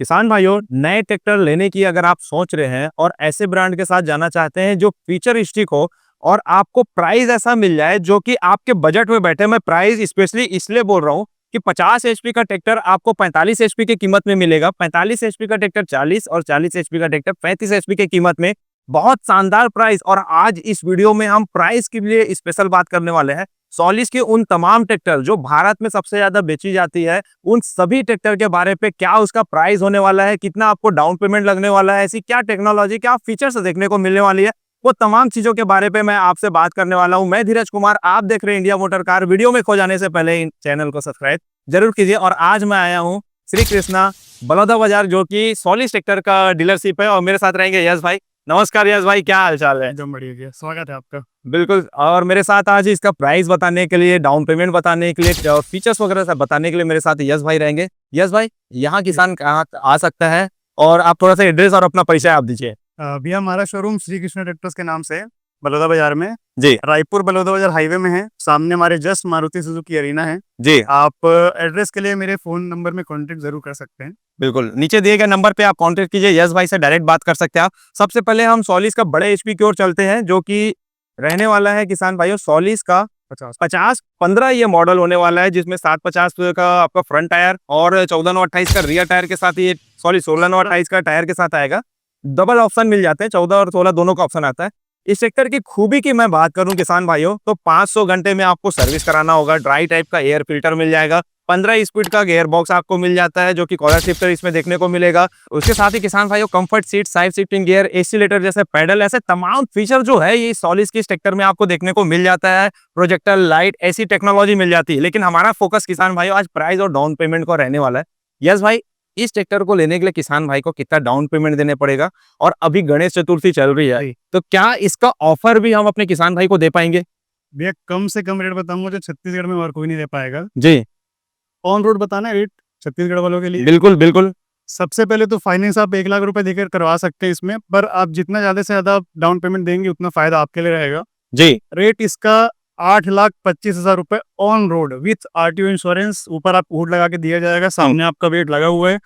किसान भाइयों, नए ट्रैक्टर लेने की अगर आप सोच रहे हैं और ऐसे ब्रांड के साथ जाना चाहते हैं जो फीचर स्टिक हो और आपको प्राइस ऐसा मिल जाए जो कि आपके बजट में बैठे। मैं प्राइस स्पेशली इसलिए बोल रहा हूँ कि 50 एचपी का ट्रैक्टर आपको 45 एचपी की कीमत में मिलेगा, 45 एचपी का ट्रैक्टर 40 और 40 एचपी का ट्रैक्टर 35 एचपी की कीमत में। बहुत शानदार प्राइस। और आज इस वीडियो में हम प्राइस के लिए स्पेशल बात करने वाले हैं। सॉलिस के उन तमाम ट्रैक्टर जो भारत में सबसे ज्यादा बेची जाती है, उन सभी ट्रैक्टर के बारे पे, क्या उसका प्राइस होने वाला है, कितना आपको डाउन पेमेंट लगने वाला है, ऐसी क्या टेक्नोलॉजी, क्या फीचर्स देखने को मिलने वाली है, वो तमाम चीजों के बारे पे मैं आपसे बात करने वाला हूं। मैं धीरज कुमार, आप देख रहे हैं इंडिया मोटर कार। वीडियो में खो जाने से पहले इन चैनल को सब्सक्राइब जरूर कीजिए। और आज मैं आया हूँ श्री कृष्णा बलौदा बाजार, जो कि सॉलिस ट्रैक्टर का डीलरशिप है, और मेरे साथ रहेंगे यश भाई। नमस्कार यश भाई, क्या हाल चाल है? एकदम बढ़िया भैया, स्वागत है आपका। बिल्कुल। और मेरे साथ आज इसका प्राइस बताने के लिए, डाउन पेमेंट बताने के लिए, फीचर्स वगैरह सब बताने के लिए मेरे साथ यश भाई रहेंगे। यश भाई, यहाँ किसान कहाँ आ सकता है, और आप थोड़ा सा एड्रेस और अपना परिचय आप दीजिए। भैया, हमारा शोरूम श्री कृष्णा ट्रैक्टर्स के नाम से है, बलौदा बाजार में। जी रायपुर बलौदा बाजार हाईवे में है, सामने हमारे जस्ट मारुति सुजुकी अरीना है। जी, आप एड्रेस के लिए मेरे फोन नंबर में कांटेक्ट जरूर कर सकते हैं। बिल्कुल। नीचे दिए गए नंबर पे आप कांटेक्ट कीजिए, यश भाई से डायरेक्ट बात कर सकते हैं आप। सबसे पहले हम सॉलिस का बड़े एचपी की ओर चलते हैं, जो कि रहने वाला है किसान भाइयों सॉलिस का 50-15 ये मॉडल होने वाला है, जिसमें 750 का आपका फ्रंट टायर और 14/28 का रियर टायर के साथ, ये सॉरी 16/28 का टायर के साथ आएगा। डबल ऑप्शन मिल जाते हैं, 14 और 16 दोनों का ऑप्शन आता है। इस ट्रैक्टर की खूबी की मैं बात करूं किसान भाइयों, तो 500 घंटे में आपको सर्विस कराना होगा। ड्राई टाइप का एयर फिल्टर मिल जाएगा, 15 स्पीड का गियर बॉक्स आपको मिल जाता है, जो कि कॉलर शिफ्टर इसमें देखने को मिलेगा। उसके साथ ही किसान भाइयों comfort seat, side shifting gear, accelerator जैसे पैडल, ऐसे तमाम फीचर जो है ये सॉलिस की ट्रैक्टर में आपको देखने को मिल जाता है। प्रोजेक्टर लाइट, ऐसी टेक्नोलॉजी मिल जाती है। लेकिन हमारा फोकस किसान भाइयों आज प्राइस और डाउन पेमेंट को रहने वाला है। यस भाई, इस ट्रैक्टर को लेने के लिए किसान भाई को कितना डाउन पेमेंट देने पड़ेगा? और अभी गणेश चतुर्थी चल रही है, तो क्या इसका ऑफर भी हम अपने किसान भाई को दे पाएंगे? भैया, कम से कम रेट बताऊंगा जो छत्तीसगढ़ में और कोई नहीं दे पाएगा। जी ऑन रोड बताना रेट छत्तीसगढ़ वालों के लिए। बिल्कुल बिल्कुल। सबसे पहले तो फाइनेंस आप 1 लाख रुपए देकर करवा सकते हैं इसमें, पर आप जितना ज्यादा से ज्यादा डाउन पेमेंट देंगे उतना फायदा आपके लिए रहेगा। जी रेट इसका 8,25,000 रुपए on road with RTO insurance. ऊपर आप हुड लगा के दिया जाएगा, सामने आपका वेट लगा हुआ है।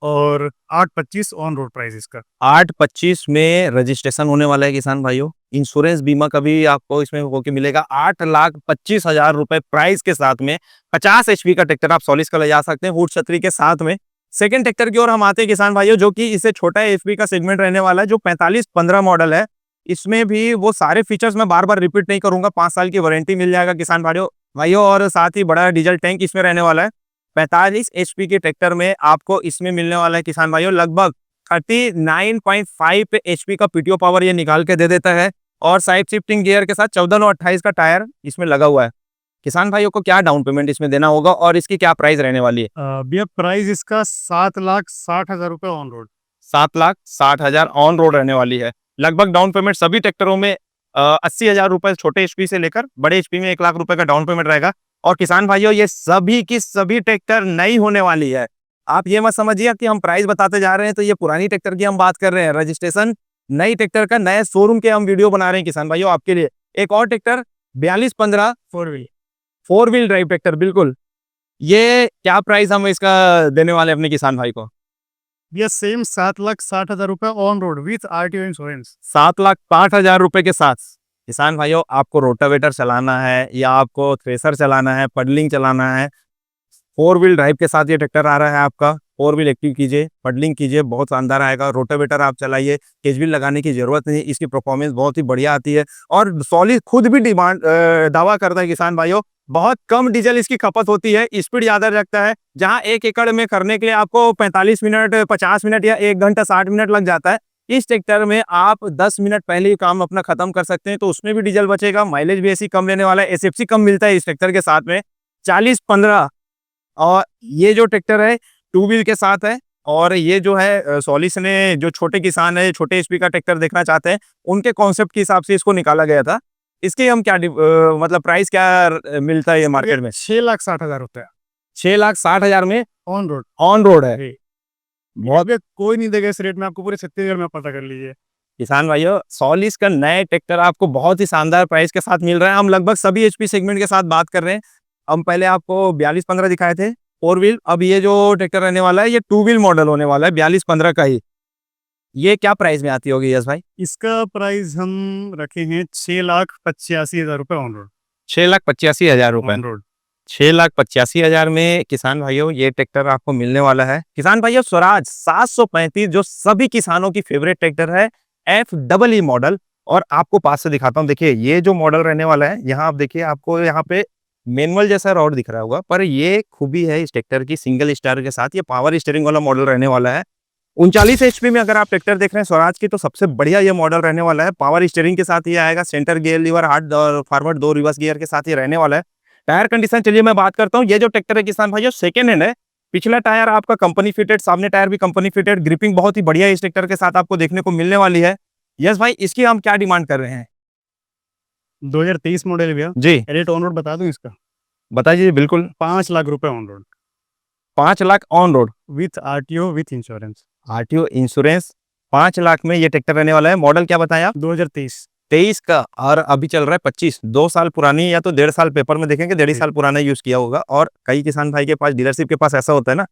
और 8,25 ऑन रोड प्राइस इसका। 8/25 में रजिस्ट्रेशन होने वाला है किसान भाइयों। इंश्योरेंस बीमा का भी आपको इसमें होके मिलेगा। 8,25,000 रुपए प्राइस के साथ में 50 एचपी का ट्रैक्टर आप सॉलिस का ले जा सकते हैं, हुड छतरी के साथ में। सेकंड ट्रैक्टर की ओर हम आते हैं किसान भाइयों, जो कि इससे छोटा एचपी का सेगमेंट रहने वाला है, जो 45-15 मॉडल है। इसमें भी वो सारे फीचर्स मैं बार बार रिपीट नहीं करूंगा। 5 साल की वारंटी मिल जाएगा किसान भाइयों, और साथ ही बड़ा डीजल टैंक इसमें रहने वाला है। 45 एचपी के ट्रैक्टर में आपको इसमें मिलने वाला है किसान भाइयों लगभग 39.5 एचपी का पीटीओ पावर ये निकाल के दे देता है। और साइड शिफ्टिंग गियर के साथ 14/28 का टायर इसमें लगा हुआ है। किसान भाइयों को क्या डाउन पेमेंट इसमें देना होगा और इसकी क्या प्राइस रहने वाली है? भैया, प्राइस इसका 7,60,000 रुपए ऑन रोड। 7,60,000 ऑन रोड रहने वाली है। लगभग डाउन पेमेंट सभी ट्रैक्टरों में 80,000 रुपए छोटे एचपी से लेकर बड़े एचपी में 1 लाख रुपए का डाउन पेमेंट रहेगा। और किसान भाइयों, ये सभी की सभी ट्रैक्टर नई होने वाली है। आप ये मत समझिए कि हम प्राइस बताते जा रहे हैं तो ये पुरानी ट्रैक्टर की हम बात कर रहे हैं। रजिस्ट्रेशन नई ट्रैक्टर का, नए शोरूम के हम वीडियो बना रहे हैं किसान भाइयों आपके लिए। एक और tractor 4215 four wheel drive tractor, बिल्कुल। ये क्या प्राइस हम इसका देने वाले हैं अपने किसान भाई को? ये सेम 7,60,000 रुपए on road with RTO insurance. 7,60,000 रुपए के साथ किसान भाइयों, आपको रोटावेटर चलाना है या आपको थ्रेसर चलाना है, पडलिंग चलाना है, 4 व्हील ड्राइव के साथ ये ट्रैक्टर आ रहा है आपका। 4 व्हील एक्टिव कीजिए, पडलिंग कीजिए, बहुत शानदार आएगा। रोटावेटर आप चलाइए, केज व्हील लगाने की जरूरत नहीं, इसकी परफॉर्मेंस बहुत ही बढ़िया आती है। और सॉलिड खुद भी दावा करता है किसान भाइयों, बहुत कम डीजल इसकी खपत होती है, स्पीड ज्यादा रखता है। जहां 1 एकड़ में करने के लिए आपको 45 मिनट, 50 मिनट या 1 घंटा 60 मिनट लग जाता है, इस ट्रैक्टर में आप 10 मिनट पहले ही काम अपना खत्म कर सकते हैं। तो उसमें भी डीजल बचेगा, माइलेज भी ऐसी कम लेने वाला है, एसएफसी कम मिलता है इस ट्रैक्टर के साथ में 40-15। और ये जो ट्रैक्टर है 2 व्हील के साथ है। और ये जो है सॉलिस ने, जो छोटे किसान है, छोटे एचपी का ट्रैक्टर देखना चाहते हैं, उनके कॉन्सेप्ट के हिसाब से इसको निकाला गया था। इसके हम क्या मतलब प्राइस क्या मिलता है ये मार्केट में? 6,60,000 रुपए 6,60,000 में ऑन रोड। ऑन रोड है। बहुत कोई नहीं देगा इस रेट में आपको, पूरे छत्तीसगढ़ में पता कर लीजिए। किसान भाइयों, सॉलिस का नए ट्रैक्टर आपको बहुत ही शानदार प्राइस के साथ मिल रहा है। हम लगभग सभी एचपी सेगमेंट के साथ बात कर रहे हैं। हम पहले आपको 4215 दिखाए थे, 4 व्हील। अब ये जो ट्रैक्टर रहने वाला है ये 2 व्हील मॉडल होने वाला है 4215 का ही। ये क्या प्राइस में आती होगी यस भाई? इसका प्राइस हम रखे हैं 6,85,000 रुपये ऑन रोड। 6,85,000 रुपए। ऑन रोड 6,85,000 में किसान भाइयों ये ट्रैक्टर आपको मिलने वाला है। किसान भाइयों स्वराज 735 जो सभी किसानों की फेवरेट ट्रैक्टर है, FEE मॉडल। और आपको पास से दिखाता हूँ, देखिए ये जो मॉडल रहने वाला है, यहाँ आप देखिए आपको यहाँ पे मैनुअल जैसा रॉड दिख रहा होगा, पर ये खूबी है इस ट्रैक्टर की सिंगल स्टार के साथ ये पावर स्टीयरिंग वाला मॉडल रहने वाला है। 39 HP में अगर आप ट्रैक्टर देख रहे हैं स्वराज की तो सबसे बढ़िया ये मॉडल रहने वाला है। पावर स्टीयरिंग के साथ ये आएगा, सेंटर गियर लीवर, हार्ड और फॉरवर्ड 2 रिवर्स गियर के साथ ये रहने वाला है। टायर कंडीशन चलिए मैं बात करता हूँ। ये जो ट्रैक्टर है किसान भाइयों सेकेंड हैंड है। पिछला टायर आपका कंपनी फिटेड, सामने टायर भी कंपनी फिटेड। ग्रिपिंग बहुत ही बढ़िया इस ट्रैक्टर के साथ आपको देखने को मिलने वाली है। यस भाई, इसकी हम क्या डिमांड कर रहे हैं? 2023 मॉडल भैया। जी रेट ऑन रोड बता दूं इसका? बताइए। बिल्कुल 5 लाख रुपए on road 5 lakh on road, with RTO with insurance. RTO insurance. 5 lakh में ये ट्रैक्टर रहने वाला है। मॉडल क्या बताया? 2023। 23 का, और अभी चल रहा है 25। 2 साल पुरानी या तो 1.5 साल पेपर में देखेंगे 1.5 साल पुराना यूज किया होगा। और कई किसान भाई के पास डीलरशिप के पास ऐसा होता है ना,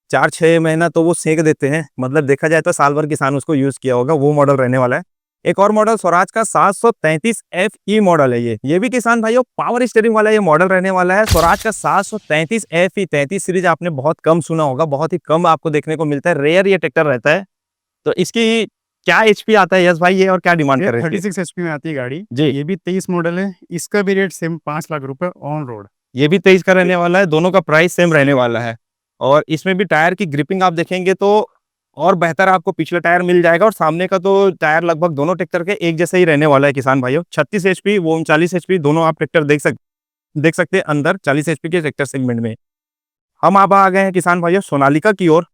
4-6 महीना तो वो सेक देते हैं, मतलब देखा जाए तो साल भर किसान उसको यूज किया होगा, वो मॉडल रहने वाला है। एक और मॉडल स्वराज का 733 FE मॉडल है ये भी किसान भाइयों पावर स्टीयरिंग वाला ये मॉडल रहने वाला है। स्वराज का 733 FE 33 सीरीज आपने बहुत कम सुना होगा, बहुत ही कम आपको देखने को मिलता है, रेयर ये ट्रैक्टर रहता है। तो इसकी क्या HP आता है यस भाई ये, और क्या डिमांड कर रहे हैं? 36 HP में आती है गाड़ी जी। ये भी 23 मॉडल है। इसका भी रेट सेम 5 लाख रुपए ऑन रोड। ये भी 23 का रहने वाला है, दोनों का प्राइस सेम रहने वाला है। और इसमें भी टायर की ग्रिपिंग आप देखेंगे तो और बेहतर आपको पिछला टायर मिल जाएगा, और सामने का तो टायर लगभग दोनों ट्रैक्टर के एक जैसे ही रहने वाला है किसान भाइयों। 36 HP वो 39 HP दोनों आप ट्रैक्टर देख सकते हैं अंदर 40 HP के ट्रैक्टर सेगमेंट में। हम अब आ गए हैं किसान भाइयों सोनालिका की ओर।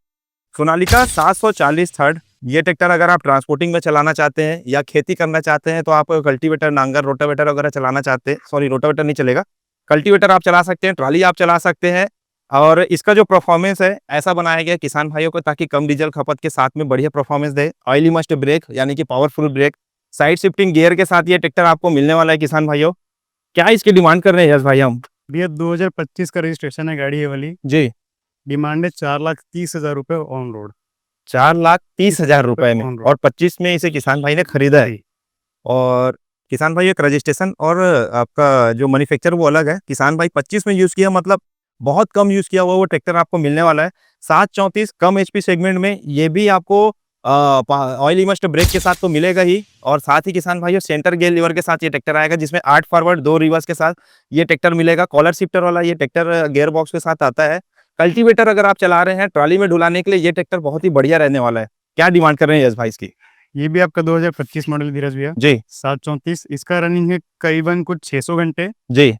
सोनालिका 740 थर्ड। ये ट्रैक्टर अगर आप ट्रांसपोर्टिंग में चलाना चाहते हैं या खेती करना चाहते हैं, तो आप कल्टीवेटर, नांगर, रोटावेटर वगैरह चलाना चाहते हैं, सॉरी रोटावेटर नहीं चलेगा, कल्टीवेटर आप चला सकते हैं, ट्रॉली आप चला सकते हैं। और इसका जो परफॉर्मेंस है ऐसा बनाया गया किसान भाइयों को ताकि कम डीजल खपत के साथ में बढ़िया परफॉर्मेंस दे। ऑयली मस्ट ब्रेक यानी कि powerful brake, side shifting gear के साथ ये ट्रैक्टर आपको मिलने वाला है किसान भाइयों। क्या इसकी डिमांड कर रहे हैं यस भाई हम? भैया 2025 का रजिस्ट्रेशन है गाड़ी ये वाली। जी। डिमांड है 4,30,000 रुपए ऑन रोड। 4,30,000 रुपए में, On road। और 25 में इसे किसान भाई ने खरीदा है। और किसान भाई एक रजिस्ट्रेशन और आपका जो मैन्युफैक्चर वो अलग है। किसान भाई 25 में यूज किया, मतलब बहुत कम यूज किया हुआ वो ट्रैक्टर आपको मिलने वाला है। 734 कम HP सेगमेंट में ये भी आपको ऑयल मस्ट ब्रेक के साथ तो मिलेगा ही, और साथ ही किसान भाइयों सेंटर गियर लीवर के साथ ये ट्रैक्टर आएगा, जिसमें 8 फॉरवर्ड 2 रिवर्स के साथ ये ट्रैक्टर मिलेगा। कॉलर शिफ्टर वाला ये ट्रैक्टर गियर बॉक्स के साथ आता है। कल्टीवेटर अगर आप चला रहे हैं ट्रॉली में ढुलाने के लिए ये ट्रैक्टर बहुत ही बढ़िया रहने वाला है। क्या डिमांड कर रहे हैं यस भाई इसकी? ये भी आपका 2025 मॉडल धीरज भैया। जी 734 इसका रनिंग है करीबन कुछ 600 घंटे। जी।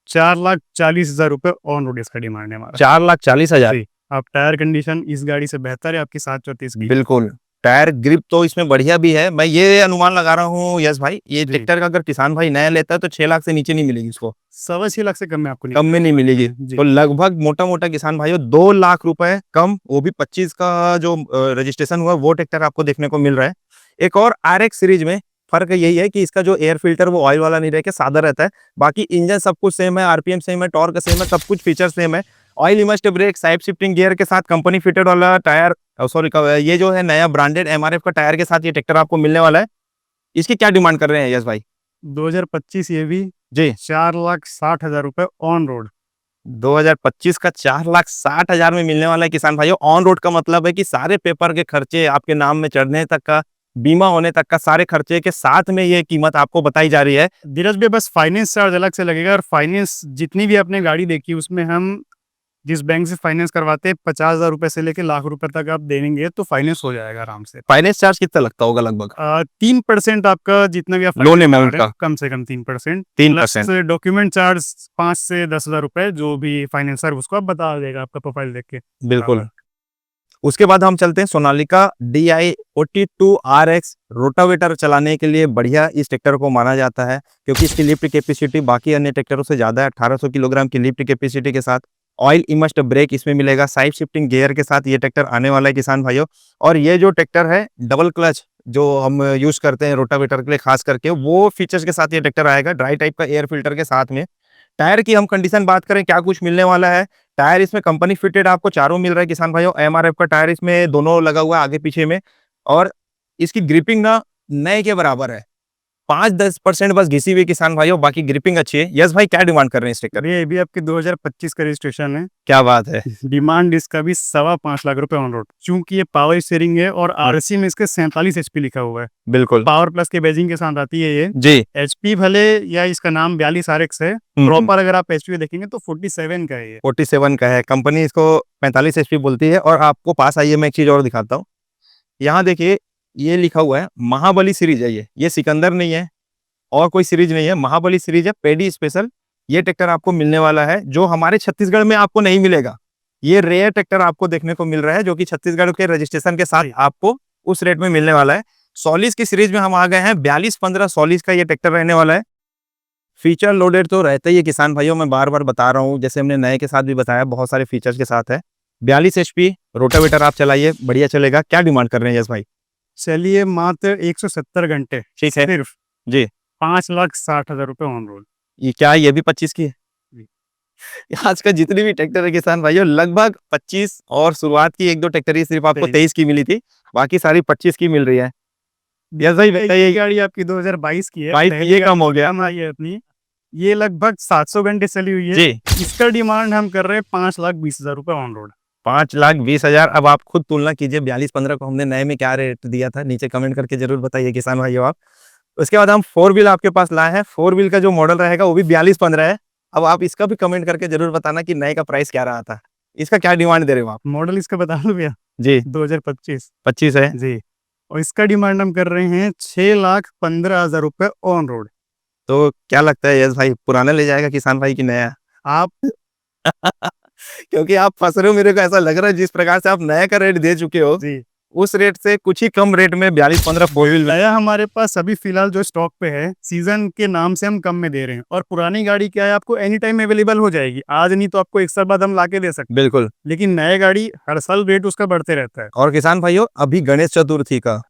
4,40,000 रुपए ऑन रोड इसका डिमांड है हमारा। 4,40,000। जी। आप टायर कंडीशन इस गाड़ी से बेहतर है आपकी 734 की। बिल्कुल, टायर ग्रिप तो इसमें बढ़िया भी है। मैं ये अनुमान लगा रहा हूँ यस भाई, ये जी। ट्रैक्टर का अगर किसान भाई नया लेता है तो 6 लाख से नीचे नहीं मिलेगी इसको, 6.25 लाख से कम में आपको कम में नहीं मिलेगी। जी। तो लगभग मोटा मोटा किसान भाइयों 2 लाख रुपए कम, वो भी 25 का जो रजिस्ट्रेशन हुआ वो ट्रैक्टर आपको देखने को मिल रहा है। एक और RX सीरीज में फर्क यही है कि इसका जो एयर फिल्टर वो ऑयल वाला नहीं रह के सादा रहता है। बाकी इंजन सब कुछ सेम है, RPM सेम है, टॉर्क सेम है, सब कुछ फीचर सेम है। Oil immersed brake, side shifting gear के साथ कंपनी फिटेड वाला टायर, सॉरी ये जो है नया ब्रांडेड MRF का टायर के साथ ये ट्रैक्टर आपको मिलने वाला है। इसकी क्या डिमांड कर रहे हैं यस भाई? 2025 ये भी जी 4,60,000 रुपए ऑन रोड। 2025 का 4,60,000 में मिलने वाला है किसान भाइयों। ऑन रोड का मतलब है कि सारे पेपर के खर्चे आपके नाम में चढ़ने तक का, बीमा होने तक का, सारे खर्चे के साथ में ये कीमत आपको बताई जा रही है। धीरज भैया बस फाइनेंस चार्ज अलग से लगेगा, और फाइनेंस जितनी भी आपने गाड़ी देखी उसमें हम जिस बैंक से फाइनेंस करवाते हैं 50,000 रुपए से लेके लाख रुपए तक आप देंगे तो फाइनेंस हो जाएगा आराम से। फाइनेंस चार्ज कितना लगता होगा लगभग? 3% आपका जितना भी आप लोन finance अमाउंट करा रहे हैं, का? कम से कम 3%। 3%। प्लस डॉक्यूमेंट चार्ज 5 से 10,000 रुपए, जो भी फाइनेंसर उसको आप बता देगा आपका प्रोफाइल देख के। बिल्कुल। उसके बाद हम चलते हैं सोनालिका DI 42 RX। रोटावेटर चलाने के लिए बढ़िया इस ट्रैक्टर को माना जाता है, क्योंकि इसकी लिफ्ट कैपेसिटी बाकी अन्य ट्रैक्टरों से ज़्यादा है। 1800 किलोग्राम की लिफ्ट कैपेसिटी के साथ ऑयल इमस्ट ब्रेक इसमें मिलेगा। साइड शिफ्टिंग गियर के साथ ये ट्रैक्टर आने वाला है किसान भाइयों। और ये जो ट्रैक्टर है डबल क्लच जो हम यूज़ करते हैं रोटावेटर के लिए खास करके, वो फीचर्स के साथ ये ट्रैक्टर आएगा। ड्राई टाइप का एयर फिल्टर के साथ में टायर की हम कंडीशन बात करें क्या कुछ मिलने वाला है। टायर इसमें कंपनी फिटेड आपको चारों मिल रहा है किसान भाइयों। एमआरएफ का टायर इसमें दोनों लगा हुआ है आगे पीछे में, और इसकी ग्रिपिंग ना नए के बराबर है। 5-10% बस घिसी हुई किसान भाइयों, बाकी ग्रिपिंग अच्छी है। यस भाई, क्या डिमांड कर रहे हैं इस ट्रैक्टर? ये भी आपके 2025 का रजिस्ट्रेशन है। क्या बात है। डिमांड इसका भी 5.25 लाख रुपए ऑन रोड, चूंकि ये पावर स्टीयरिंग है और आरसी में इसके 47 एचपी लिखा हुआ है। बिल्कुल पावर प्लस के बेजिंग के साथ आती है ये। जी। एचपी भले या इसका नाम 42 RX है, प्रॉपर अगर आप एचपी देखेंगे तो 47 का है ये। 47 का है, कंपनी इसको 45 एचपी बोलती है। और आपको पास आइए, मैं एक चीज और दिखाता हूँ। यहाँ देखिए, ये लिखा हुआ है महाबली सीरीज है। ये सिकंदर नहीं है और कोई सीरीज नहीं है, महाबली सीरीज है, पेडी स्पेशल। ये ट्रैक्टर आपको मिलने वाला है जो हमारे छत्तीसगढ़ में आपको नहीं मिलेगा। ये रेयर ट्रैक्टर आपको देखने को मिल रहा है जो कि छत्तीसगढ़ के रजिस्ट्रेशन के साथ आपको उस रेट में मिलने वाला है। सोलिस की सीरीज में हम आ गए हैं। 4215 सोलिस का ये ट्रैक्टर रहने वाला है। फीचर लोडेड तो रहता ही है किसान भाइयों, मैं बार बार बता रहा हूँ, जैसे हमने नए के साथ भी बताया, बहुत सारे फीचर्स के साथ है। 42 HP रोटावेटर आप चलाइए, बढ़िया चलेगा। क्या डिमांड कर रहे हैं यस भाई? चलिए मात्र 170 घंटे ठीक है सिर्फ जी। 5,60,000 रुपए ऑन रोड। ये क्या, ये भी 25 की है? जी। आज का जितनी भी ट्रैक्टर है किसान भाइयों, लगभग 25, और शुरुआत की 1-2 ट्रैक्टर ही सिर्फ आपको 23 की मिली थी, बाकी सारी 25 की मिल रही है। यस भाई बताइए। ये गाड़ी आपकी 2022 की है। 22 ये कम हो गया कम आई है अपनी। ये लगभग 700 घंटे चली हुई है जी। इसका डिमांड हम कर रहे हैं 5,20,000 रुपए ऑन रोड। 5,20,000। अब आप खुद तुलना कीजिए 4215 को हमने नए में क्या रेट दिया था, नीचे कमेंट करके जरूर बताइए किसान भाइयों आप। उसके बाद हम 4 व्हील आपके पास लाए हैं। 4 व्हील का जो मॉडल रहेगा वो भी 4215 है। अब आप इसका भी कमेंट करके जरूर बताना कि नए का प्राइस क्या रहा था। इसका क्या डिमांड दे रहे हो आप? मॉडल इसका बता दो भैया, जी 2025 25 है जी। और इसका डिमांड हम कर रहे हैं 6,15,000 रुपए ऑन रोड। तो क्या लगता है यस भाई, पुराना ले जाएगा किसान भाई की नया? आप क्योंकि आप फंस रहे हो, मेरे को ऐसा लग रहा है जिस प्रकार से आप नया का रेट दे चुके हो जी, उस रेट से कुछ ही कम रेट में 4215 4 व्हील नया हमारे पास अभी फिलहाल जो स्टॉक पे है, सीजन के नाम से हम कम में दे रहे हैं। और पुरानी गाड़ी क्या है, आपको एनी टाइम अवेलेबल हो जाएगी, आज नहीं तो आपको 1 साल बाद हम लाके दे सकते हैं। बिल्कुल। लेकिन नया गाड़ी हर साल रेट उसका बढ़ते रहता है। और किसान भाइयों, अभी गणेश चतुर्थी का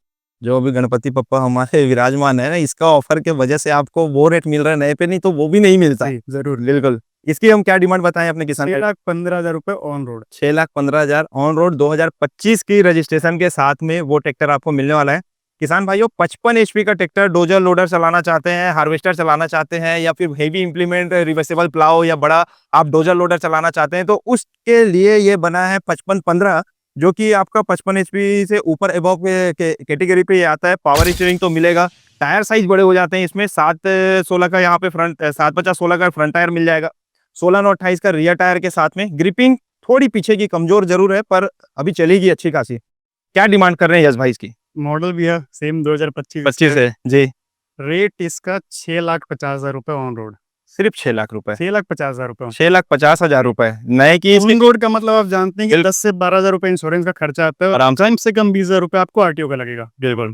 जो अभी गणपति पप्पा हमारे विराजमान है ना, इसका ऑफर के वजह से आपको वो रेट मिल रहा है नए पे, नहीं तो वो भी नहीं मिलता। जी, जरूर। बिल्कुल। इसकी हम क्या डिमांड बताएं अपने किसान? 6,15,000 रुपए ऑन रोड। 6,15,000 ऑन रोड, 2025 की रजिस्ट्रेशन के साथ में वो ट्रैक्टर आपको मिलने वाला है। किसान भाइयों, 55 HP का ट्रैक्टर डोजर लोडर चलाना चाहते हैं, हार्वेस्टर चलाना चाहते हैं, या फिर हेवी इंप्लीमेंट रिवर्सेबल प्लाव या बड़ा आप डोजर लोडर चलाना चाहते हैं, तो उसके लिए ये बना है 5515, जो कि आपका 55 HP से ऊपर एबव कैटेगरी पे ये आता है। पावर स्टीयरिंग तो मिलेगा। टायर साइज बड़े हो जाते हैं इसमें। 7/16 का यहाँ पे फ्रंट, 7/50/16 का फ्रंट टायर मिल जाएगा। 16/9/28 का रियर टायर के साथ में। ग्रिपिंग थोड़ी पीछे की कमजोर जरूर है, पर अभी चलेगी अच्छी खासी। क्या डिमांड कर रहे हैं यस भाई इसकी? मॉडल भी है सेम 2025 25 है जी। रेट इसका 6,50,000 रुपए ऑन रोड। सिर्फ 6 लाख रुपए? 6,50,000 रुपए। 6,50,000 रुपए नए की। ऑन रोड का मतलब आप जानते हैं कि 10 से 12,000 रुपए इंश्योरेंस का खर्चा आता है, आराम कम से कम 20,000 रुपए आपको आरटीओ का लगेगा। बिल्कुल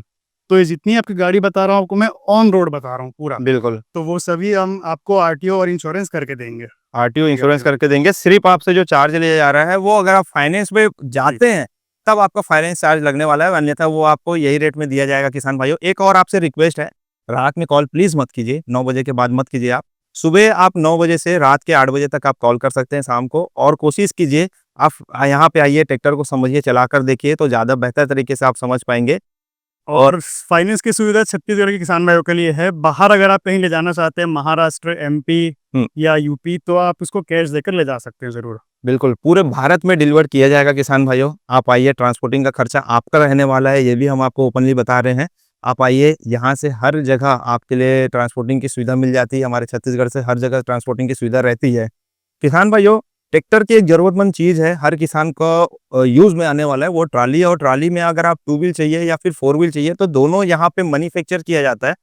तो ये जितनी आपकी गाड़ी बता रहा हूँ आपको, मैं ऑन रोड बता रहा हूँ पूरा, बिल्कुल। तो वो सभी हम आपको आरटीओ और इंश्योरेंस करके देंगे। आरटीओ इंश्योरेंस करके देंगे। सिर्फ आपसे जो चार्ज लिया जा रहा है वो अगर आप फाइनेंस में जाते हैं तब आपका फाइनेंस चार्ज लगने वाला है, अन्यथा वो आपको यही रेट में दिया जाएगा किसान भाइयों। एक और आपसे रिक्वेस्ट है, रात में कॉल प्लीज मत कीजिए, 9 बजे के बाद मत कीजिए। आप सुबह आप 9 बजे से रात के 8 बजे तक आप कॉल कर सकते हैं शाम को, और कोशिश कीजिए आप यहाँ पे आइए, ट्रैक्टर को समझिए, चलाकर देखिए, तो ज्यादा बेहतर तरीके से आप समझ पाएंगे। और फाइनेंस की सुविधा छत्तीसगढ़ के किसान भाइयों के लिए है। बाहर अगर आप कहीं ले जाना चाहते हैं, महाराष्ट्र, एमपी या यूपी, तो आप उसको कैश देकर ले जा सकते हैं जरूर। बिल्कुल, पूरे भारत में डिलीवर किया जाएगा किसान भाइयों। आप आइए, ट्रांसपोर्टिंग का खर्चा आपका रहने वाला है, ये भी हम आपको ओपनली बता रहे हैं। आप आइए, यहाँ से हर जगह आपके लिए ट्रांसपोर्टिंग की सुविधा मिल जाती है। हमारे छत्तीसगढ़ से हर जगह ट्रांसपोर्टिंग की सुविधा रहती है। किसान भाइयों, ट्रैक्टर की एक जरूरतमंद चीज है, हर किसान को यूज में आने वाला है, वो ट्राली है। और ट्राली में अगर आप 2 व्हील चाहिए या फिर 4 व्हील चाहिए, तो दोनों यहाँ पे मैन्युफैक्चर किया जाता है।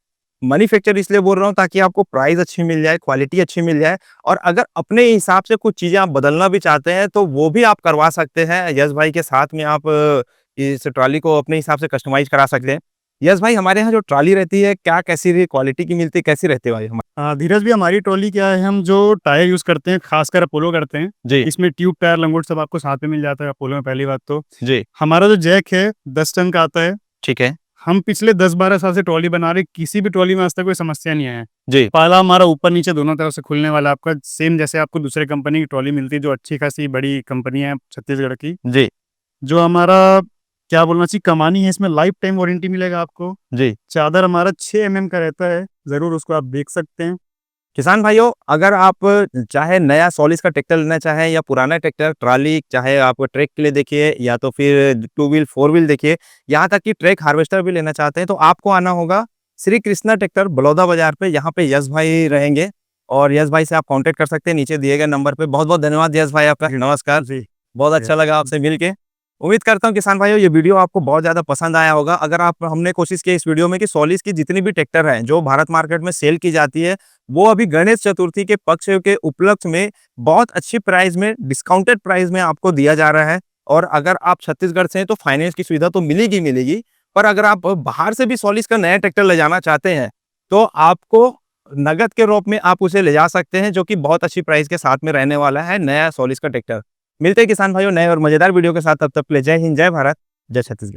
मैन्युफैक्चर इसलिए बोल रहा हूँ ताकि आपको प्राइस अच्छी मिल जाए, क्वालिटी अच्छी मिल जाए, और अगर अपने हिसाब से कुछ चीजें आप बदलना भी चाहते हैं तो वो भी आप करवा सकते हैं। यस भाई के साथ में आप इस ट्राली को अपने हिसाब से कस्टमाइज करा सकते हैं। यस भाई, हमारे यहाँ जो ट्राली रहती है क्या कैसी क्वालिटी की मिलती है, कैसी रहती है भाई हमारे? धीरज भी, हमारी ट्रॉली क्या है, हम जो टायर यूज करते हैं खासकर अपोलो करते हैं जी इसमें ट्यूब टायर लंगोट सब आपको साथ में मिल जाता है अपोलो में। पहली बात तो जी, हमारा जो जैक है 10 टन का आता है। ठीक है। हम पिछले 10-12 साल से ट्रॉली बना रहे, किसी भी ट्रॉली में आज तक कोई समस्या नहीं आया है। जी पाला हमारा ऊपर नीचे दोनों तरफ से खुलने वाला है आपका, सेम जैसे आपको दूसरे कंपनी की ट्रॉली मिलती है, जो अच्छी खासी बड़ी कंपनी है छत्तीसगढ़ की। जी जो हमारा क्या बोलना चाहिए, कमानी है, इसमें लाइफ टाइम वारंटी मिलेगा आपको। जी चादर हमारा 6 mm का रहता है, ज़रूर उसको आप देख सकते हैं। किसान भाइयों, अगर आप चाहे नया सॉलिस का ट्रैक्टर लेना चाहें या पुराना ट्रैक्टर ट्राली, चाहे आप ट्रैक के लिए देखिए या तो फिर 2 व्हील 4 व्हील देखिए, यहाँ तक कि ट्रैक हार्वेस्टर भी लेना चाहते हैं, तो आपको आना होगा श्री कृष्णा ट्रैक्टर बलौदा बाजार पे। यहाँ पे यश भाई रहेंगे और यश भाई से आप कांटेक्ट कर सकते हैं नीचे दिए गए नंबर पे। बहुत बहुत धन्यवाद यश भाई आपका, नमस्कार जी। बहुत अच्छा लगा आपसे मिलके। उम्मीद करता हूँ किसान भाइयों ये वीडियो आपको बहुत ज़्यादा पसंद आया होगा। अगर आप हमने कोशिश की इस वीडियो में कि सॉलिस की जितनी भी ट्रैक्टर हैं जो भारत मार्केट में सेल की जाती है, वो अभी गणेश चतुर्थी के पक्ष के उपलक्ष्य में बहुत अच्छी प्राइस में, डिस्काउंटेड प्राइस में आपको दिया जा रहा है। और अगर आप छत्तीसगढ़ से हैं तो फाइनेंस की सुविधा तो मिलेगी मिलेगी, पर अगर आप बाहर से भी सॉलिस का नया ट्रैक्टर ले जाना चाहते हैं तो आपको नगद के रूप में आप उसे ले जा सकते हैं, जो कि बहुत अच्छी प्राइस के साथ में रहने वाला है नया सॉलिस का ट्रैक्टर। मिलते हैं किसान भाइयों नए और मजेदार वीडियो के साथ, तब तक के लिए जय हिंद, जय भारत, जय छत्तीसगढ़।